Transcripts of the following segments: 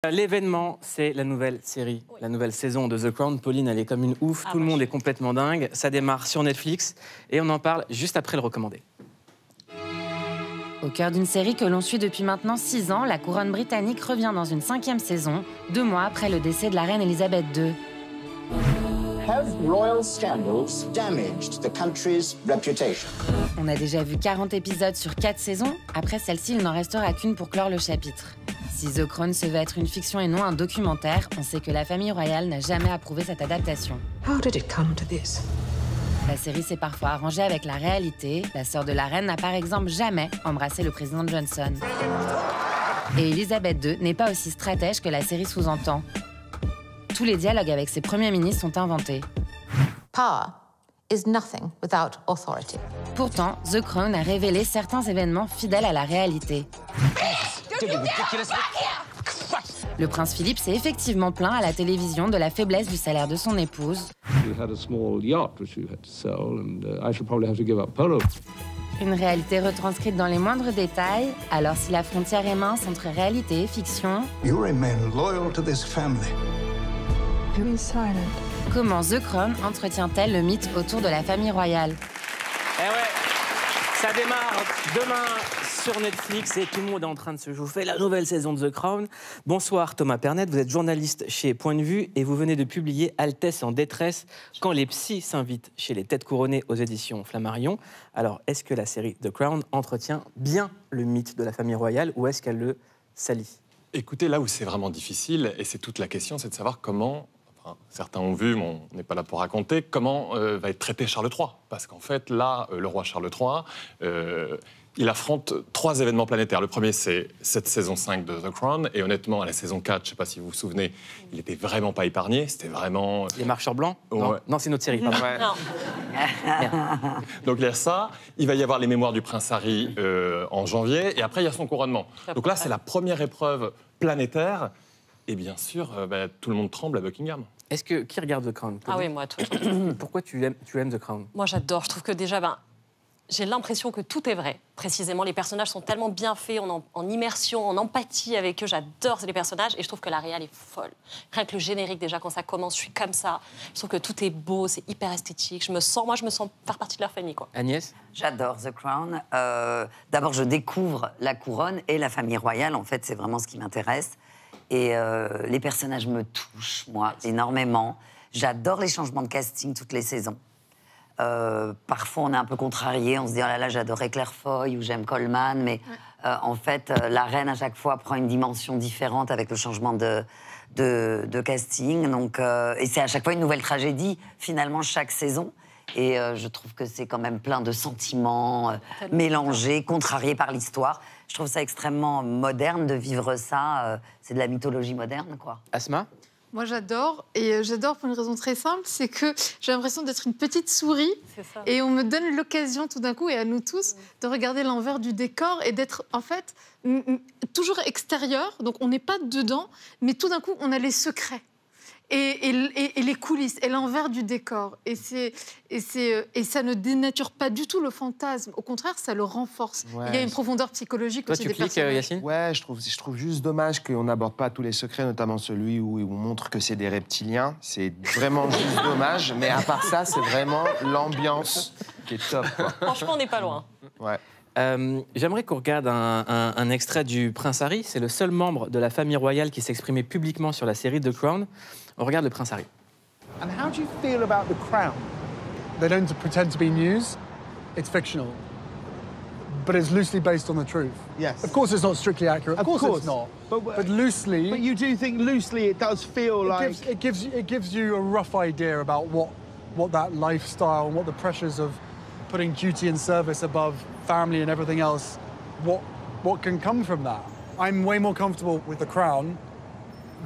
L'événement, c'est la nouvelle série, la nouvelle saison de The Crown. Pauline, elle est comme une ouf, tout le monde est complètement dingue. Ça démarre sur Netflix et on en parle juste après le recommandé. Au cœur d'une série que l'on suit depuis maintenant 6 ans, la couronne britannique revient dans une 5e saison, 2 mois après le décès de la reine Elisabeth II. Have royal scandals damaged the country's reputation? On a déjà vu 40 épisodes sur 4 saisons. Après celle-ci, il n'en restera qu'une pour clore le chapitre. Si The Crown se veut être une fiction et non un documentaire, on sait que la famille royale n'a jamais approuvé cette adaptation. How did it come to this? La série s'est parfois arrangée avec la réalité. La sœur de la reine n'a par exemple jamais embrassé le président Johnson. Et Elisabeth II n'est pas aussi stratège que la série sous-entend. Tous les dialogues avec ses premiers ministres sont inventés. Power is nothing without authority. Pourtant, The Crown a révélé certains événements fidèles à la réalité. Le prince Philippe s'est effectivement plaint à la télévision de la faiblesse du salaire de son épouse. Une réalité retranscrite dans les moindres détails. Alors si la frontière est mince entre réalité et fiction, You remain loyal to this family. Very silent. comment The Crown entretient-elle le mythe autour de la famille royale? Eh ouais, ça démarre demain sur Netflix et tout le monde est en train de se chauffer. La nouvelle saison de The Crown. Bonsoir Thomas Pernet, vous êtes journaliste chez Point de Vue et vous venez de publier Altesse en détresse quand les psys s'invitent chez les têtes couronnées aux éditions Flammarion. Alors, est-ce que la série The Crown entretient bien le mythe de la famille royale ou est-ce qu'elle le salit? Écoutez, là où c'est vraiment difficile, et c'est toute la question, c'est de savoir comment, enfin, certains ont vu, mais on n'est pas là pour raconter, comment va être traité Charles III. Parce qu'en fait, là, le roi Charles III, il affronte 3 événements planétaires. Le premier, c'est cette saison 5 de The Crown. Et honnêtement, à la saison 4, je ne sais pas si vous vous souvenez, il n'était vraiment pas épargné. C'était vraiment... Les marcheurs blancs? Ouais. Non, c'est notre série. Pardon. Ouais. Donc il y a ça. Il va y avoir les mémoires du prince Harry en janvier. Et après, il y a son couronnement. Donc là, c'est la première épreuve planétaire. Et bien sûr, tout le monde tremble à Buckingham. Est-ce que qui regarde The Crown? Ah oui, moi, tout le temps. Pourquoi tu aimes The Crown? Moi, j'adore. Je trouve que déjà, j'ai l'impression que tout est vrai. Précisément, les personnages sont tellement bien faits, en immersion, en empathie avec eux. J'adore les personnages et je trouve que la réal est folle. Rien que le générique, déjà, quand ça commence, je suis comme ça. Je trouve que tout est beau, c'est hyper esthétique. Je me sens faire partie de leur famille, quoi. Agnès? J'adore The Crown. D'abord, je découvre la couronne et la famille royale. En fait, c'est vraiment ce qui m'intéresse. Et les personnages me touchent, moi, énormément. J'adore les changements de casting toutes les saisons. Parfois, on est un peu contrarié. On se dit, oh là là, j'adorais Claire Foy ou j'aime Coleman. Mais en fait, la reine, à chaque fois, prend une dimension différente avec le changement de casting. Donc, et c'est à chaque fois une nouvelle tragédie, finalement, chaque saison. Et je trouve que c'est quand même plein de sentiments mélangés, contrariés par l'histoire. Je trouve ça extrêmement moderne de vivre ça. C'est de la mythologie moderne, quoi. Asma? Moi, j'adore. Et j'adore pour une raison très simple, c'est que j'ai l'impression d'être une petite souris. Et on me donne l'occasion, tout d'un coup, et à nous tous, de regarder l'envers du décor et d'être, en fait, toujours extérieur. Donc, on n'est pas dedans, mais tout d'un coup, on a les secrets. Et les coulisses, et l'envers du décor. Et ça ne dénature pas du tout le fantasme. Au contraire, ça le renforce. Ouais. Il y a une profondeur psychologique Toi, aussi tu des cliques, personnages. Yacine? Ouais, je trouve juste dommage qu'on n'aborde pas tous les secrets, notamment celui où on montre que c'est des reptiliens. C'est vraiment juste dommage. Mais à part ça, c'est vraiment l'ambiance qui est top, quoi. Franchement, on n'est pas loin. Ouais. J'aimerais qu'on regarde un extrait du prince Harry. C'est le seul membre de la famille royale qui s'exprimait publiquement sur la série The Crown. On regarde le prince Harry. And how do you feel about The Crown? They don't pretend to be news. It's fictional. But it's loosely based on the truth. Yes. Of course it's not strictly accurate. Of course it's not. But loosely... But you do think loosely it does feel like... It gives you a rough idea about what that lifestyle and what the pressures of putting duty and service above family and everything else, what can come from that. I'm way more comfortable with The Crown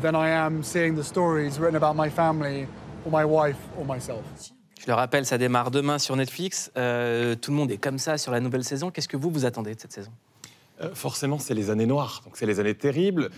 than I am seeing the stories written about my family or my wife or myself. Je le rappelle, ça démarre demain sur Netflix. Tout le monde est comme ça sur la nouvelle saison. Qu'est-ce que vous attendez de cette saison? Forcément, c'est les années noires, donc c'est les années terribles.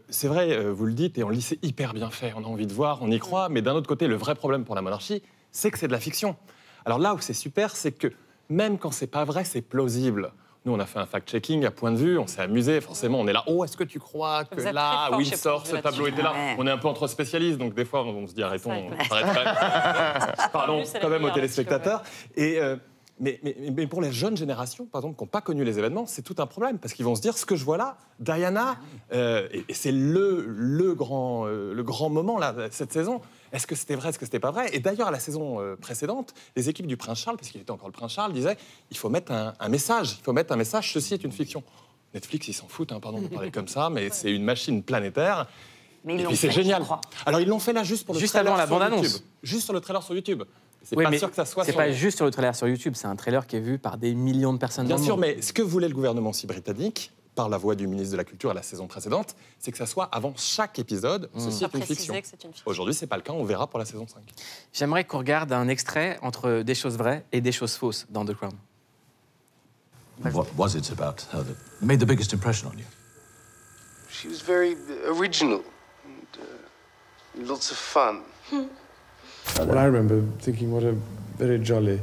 C'est vrai, vous le dites, et on le dit, c'est hyper bien fait. On a envie de voir, on y croit, mais d'un autre côté, le vrai problème pour la monarchie, c'est que c'est de la fiction. Alors là où c'est super, c'est que même quand c'est pas vrai, c'est plausible. Nous, on a fait un fact-checking à Point de Vue, on s'est amusé, forcément, on est là. Oh, est-ce que tu crois que Vous êtes là, très fort chez Windsor, Point de Vue ce tableau était là? Ouais. On est un peu entre spécialistes, donc des fois, on se dit arrêtons, C'est vrai on s'arrête quand même. Pardon, c'est la quand même aux meilleure, téléspectateurs. Et, mais pour les jeunes générations, par exemple, qui n'ont pas connu les événements, c'est tout un problème, parce qu'ils vont se dire, ce que je vois là, Diana, et c'est le grand moment, là, cette saison. Est-ce que c'était vrai, est-ce que c'était pas vrai? Et d'ailleurs, à la saison précédente, les équipes du Prince Charles, parce qu'il était encore le Prince Charles, disaient il faut mettre un message, ceci est une fiction. Netflix, ils s'en foutent, hein, pardon de parler comme ça, mais c'est une machine planétaire. Mais et puis c'est génial. Alors ils l'ont fait là juste pour le trailer avant la sur bande-annonce. YouTube. Juste sur le trailer sur YouTube. C'est Oui, pas mais sûr que ça soit c'est sur... pas juste sur le trailer sur YouTube, c'est un trailer qui est vu par des millions de personnes Bien dans le sûr, monde. mais ce que voulait le gouvernement si britannique, par la voix du ministre de la Culture à la saison précédente, c'est que ça soit avant chaque épisode, ceci est une fiction. Que c'est une fiction. Aujourd'hui, c'est pas le cas, on verra pour la saison 5. J'aimerais qu'on regarde un extrait entre des choses vraies et des choses fausses dans The Crown. What was it about her that made the biggest impression on you? She was very original and lots of fun. Well, I remember thinking what a very jolly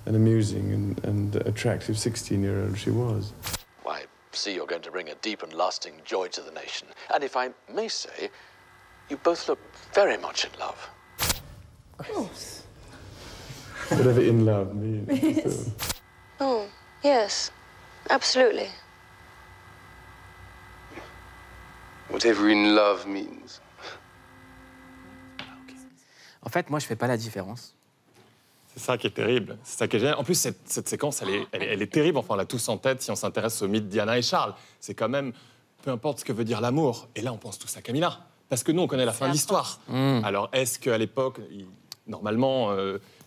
and amusing and attractive 16-year-old she was. I see you're going to bring a deep and lasting joy to the nation. And if I may say, you both look very much in love. Of course. Whatever in love means. Oh, yes, absolutely. Whatever in love means. En fait, moi, je fais pas la différence. C'est ça qui est terrible, c'est ça qui est génial. En plus, cette séquence, elle est terrible. Enfin, on l'a tous en tête si on s'intéresse au mythe Diana et Charles. C'est quand même, peu importe ce que veut dire l'amour. Et là, on pense tous à Camilla. Parce que nous, on connaît la fin de l'histoire. Alors, est-ce qu'à l'époque, normalement,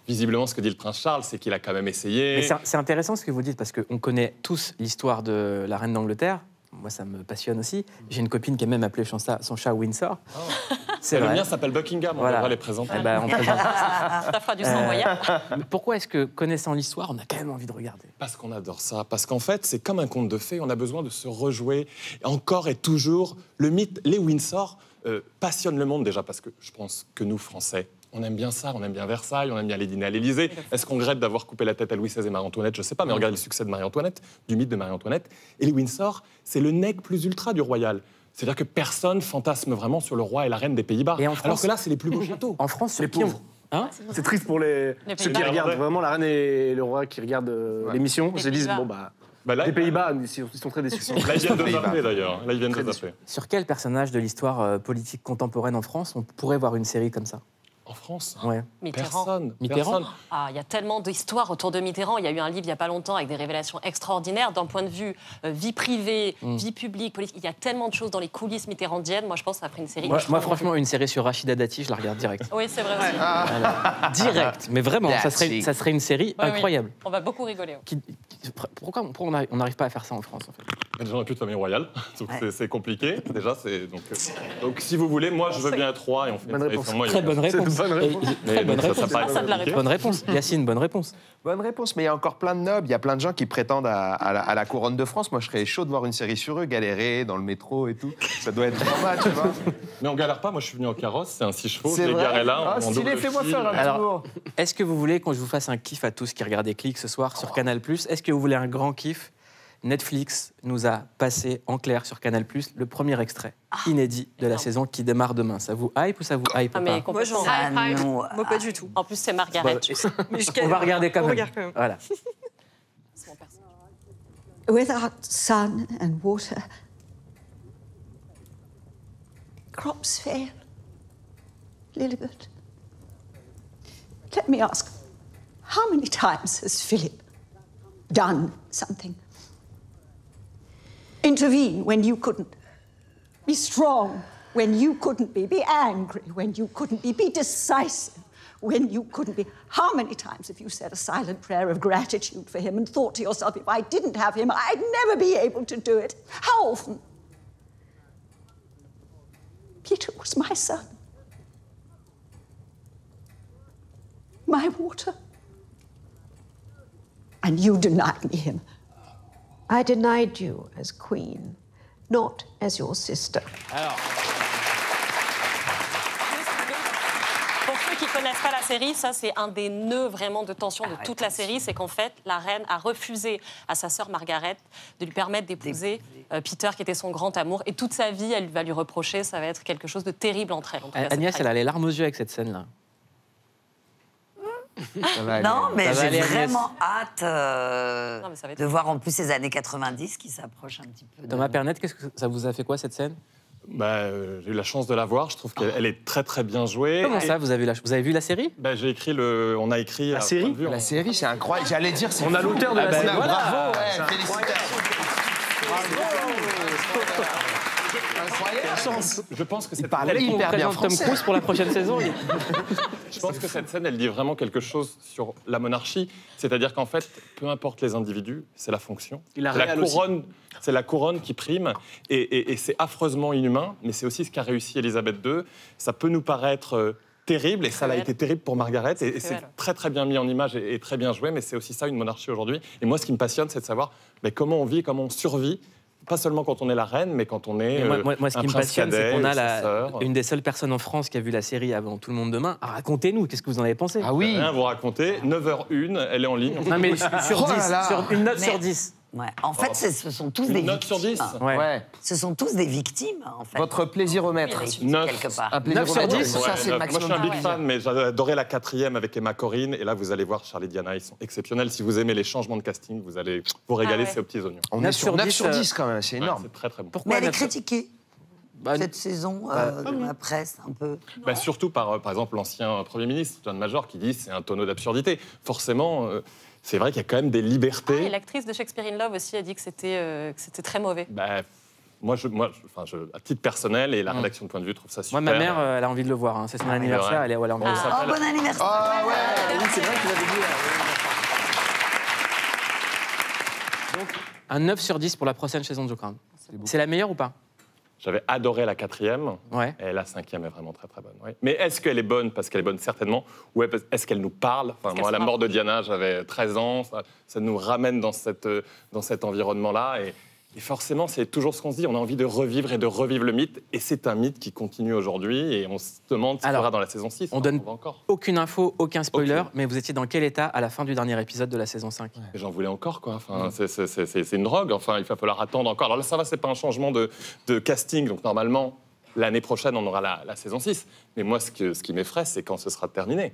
visiblement, ce que dit le prince Charles, c'est qu'il a quand même essayé... Mais c'est intéressant ce que vous dites, parce qu'on connaît tous l'histoire de la reine d'Angleterre. Moi, ça me passionne aussi. J'ai une copine qui a même appelé son chat Windsor. Oh. C'est le vrai. mien s'appelle Buckingham, on devrait les présenter. Eh ben, on présente. Ça fera du sang moyen. Pourquoi est-ce que, connaissant l'histoire, on a quand même envie de regarder? Parce qu'on adore ça. Parce qu'en fait, c'est comme un conte de fées. On a besoin de se rejouer encore et toujours. Le mythe, les Windsor, passionnent le monde déjà parce que je pense que nous, Français, on aime bien ça, on aime bien Versailles, on aime bien les dîners à l'Élysée. Est-ce qu'on regrette d'avoir coupé la tête à Louis XVI et Marie-Antoinette? Je ne sais pas, mais regardez le succès de Marie-Antoinette, du mythe de Marie-Antoinette. Et les Windsor, c'est le nec plus ultra du royal. C'est-à-dire que personne fantasme vraiment sur le roi et la reine des Pays-Bas. Alors que là, c'est les plus beaux châteaux. En France, les pauvres. Hein, c'est triste pour ceux qui regardent vraiment la reine et le roi qui regardent l'émission. Ils se disent, bon, bah, les Pays-Bas, ils sont très déçus. Là, ils viennent de zapper d'ailleurs. Là, ils viennent de zapper. Sur quel personnage de l'histoire politique contemporaine en France on pourrait voir une série comme ça? En France? Ouais. Personne. Mitterrand. Il y a tellement d'histoires autour de Mitterrand. Il y a eu un livre il n'y a pas longtemps avec des révélations extraordinaires d'un point de vue vie privée, vie publique, politique. Il y a tellement de choses dans les coulisses mitterrandiennes. Moi, je pense que ça ferait une série. Moi, franchement, une série sur Rachida Dati, je la regarde direct. Oui, c'est vrai aussi. Voilà. Direct. Mais vraiment, ça serait une série incroyable. On va beaucoup rigoler. Pourquoi on n'arrive pas à faire ça en France, en fait? Déjà, on n'a plus de famille royale, donc c'est compliqué. Déjà, donc, si vous voulez, moi, je veux bien être roi et on fait bonne réponse. Très bonne réponse. Très bonne réponse. Bonne réponse. Yacine, bonne réponse. Bonne réponse, mais il y a encore plein de nobles, il y a plein de gens qui prétendent à la couronne de France. Moi, je serais chaud de voir une série sur eux, galérer dans le métro et tout. Ça doit être normal, tu vois. Mais on galère pas, moi je suis venu en carrosse, c'est un 6 chevaux, C'est je l'ai vrai garé là. Ah, stylé, fais-moi faire un tour. Est-ce que vous voulez qu'on je vous fasse un kiff à tous qui regardent Click ce soir sur Canal+? Est-ce que vous voulez un grand kiff? Netflix nous a passé en clair sur Canal+, le premier extrait inédit de la saison qui démarre demain. Ça vous hype ou ça vous hype pas? Mais Moi, j'en Moi, pas du tout. En plus, c'est Margaret. On va regarder quand même. Voilà. Without sun and water, crops fail. Lilibet, let me ask, how many times has Philip done something? Intervene when you couldn't. Be strong when you couldn't be. Be angry when you couldn't be. Be decisive when you couldn't be. How many times have you said a silent prayer of gratitude for him and thought to yourself, if I didn't have him, I'd never be able to do it? How often? Peter was my son. My water. And you denied me him. I denied you as queen, not as your sister. Alors. Pour ceux qui ne connaissent pas la série, ça c'est un des nœuds vraiment de tension de toute la série, c'est qu'en fait la reine a refusé à sa sœur Margaret de lui permettre d'épouser Peter qui était son grand amour et toute sa vie elle va lui reprocher, ça va être quelque chose de terrible entre elles. En tout cas, Agnès, elle a les larmes aux yeux avec cette scène-là. Non, mais Ça va j'ai aller, Agnès. vraiment hâte Non, mais ça va être- de voir en plus ces années 90 qui s'approchent un petit peu. Thomas Pernet, qu'est-ce que ça vous a fait quoi cette scène? J'ai eu la chance de la voir. Je trouve qu'elle est très très bien jouée. Comment ça, vous avez vu la série? J'ai écrit on a écrit La série. La série, c'est incroyable. J'allais dire, c'est. On a l'auteur de la série. Bravo, C'est félicitations. Incroyable. Je pense que cette parlait hyper bien Tom français. Cruise pour la prochaine saison. Je pense que cette scène, elle dit vraiment quelque chose sur la monarchie. C'est-à-dire qu'en fait, peu importe les individus, c'est la fonction. Et la C'est la réelle aussi. couronne, c'est la couronne qui prime. Et c'est affreusement inhumain, mais c'est aussi ce qu'a réussi Élisabeth II. Ça peut nous paraître terrible, et ça l'a été terrible pour Margaret. Et c'est très très bien mis en image et très bien joué, mais c'est aussi ça une monarchie aujourd'hui. Et moi, ce qui me passionne, c'est de savoir comment on vit, comment on survit. Pas seulement quand on est la reine, mais quand on est Moi, ce un qui me prince passionne, c'est cadet, qu'on a sa sœur. une des seules personnes en France qui a vu la série avant Tout le monde demain. Ah, racontez-nous, qu'est-ce que vous en avez pensé? Ah oui. Rien à vous raconter. 9h01, elle est en ligne. Non, mais sur 10, sur une note sur 10. Ouais. En fait, ce sont tous des note sur 10. victimes. Ouais. Ce sont tous des victimes, en fait. Votre plaisir-o-mètre. Quelque part. Un plaisir 9 sur 10, ça, c'est le Moi, je suis maximum. un big fan, mais j'ai adoré la 4e avec Emma Corrin. Et là, vous allez voir Charlie et Diana, ils sont exceptionnels. Si vous aimez les changements de casting, vous allez vous régaler, c'est aux petits oignons. On est sur 9 sur 10 quand même, c'est énorme. C'est très très bon. Mais elle est critiquée, cette saison, dans la presse, un peu. Surtout par exemple, l'ancien Premier ministre, John Major, qui dit c'est un tonneau d'absurdité. Forcément, c'est vrai qu'il y a quand même des libertés. Et l'actrice de Shakespeare in Love aussi a dit que c'était très mauvais. Moi, à titre personnel, et la rédaction de Point de Vue trouve ça super. Moi, ma mère, elle a envie de le voir. C'est son anniversaire, elle a envie de le voir. Oh, bon anniversaire! Ah ouais, oui, c'est vrai que tu l'avais dit. Donc, un 9 sur 10 pour la prochaine saison de The Crown. C'est la meilleure ou pas? J'avais adoré la 4e, et la 5e est vraiment très très bonne. Oui. Mais est-ce qu'elle est bonne? Parce qu'elle est bonne certainement. Ou est-ce qu'elle nous parle? Moi, à la mort de Diana, j'avais 13 ans, ça nous ramène dans cet environnement-là. Et forcément, c'est toujours ce qu'on se dit, on a envie de revivre le mythe. Et c'est un mythe qui continue aujourd'hui, et on se demande ce qu'il y aura dans la saison 6. On donne encore. aucune info, aucun spoiler, mais vous étiez dans quel état à la fin du dernier épisode de la saison 5? Et j'en voulais encore, quoi. C'est une drogue. Il va falloir attendre encore. Alors là, ça va, c'est pas un changement de casting. Donc normalement, l'année prochaine, on aura la saison 6. Mais moi, ce qui m'effraie, c'est quand ce sera terminé.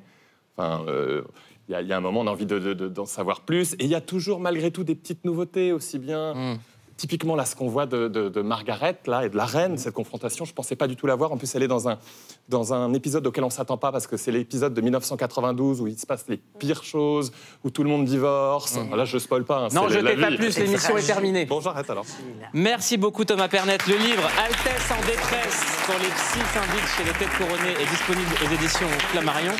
Il y a un moment, on a envie d'en savoir plus. Et il y a toujours, malgré tout, des petites nouveautés, aussi bien... Typiquement, là, ce qu'on voit de Margaret là, et de la reine, cette confrontation, je ne pensais pas du tout la voir. En plus, elle est dans un épisode auquel on ne s'attend pas, parce que c'est l'épisode de 1992 où il se passe les pires choses, où tout le monde divorce. Là, je ne spoil pas. Non, je ne t'ai pas plus, l'émission est terminée. Bon, j'arrête alors. Merci beaucoup, Thomas Pernet. Le livre Altesse en détresse pour les psy syndics chez les Têtes Couronnées est disponible aux éditions Flammarion.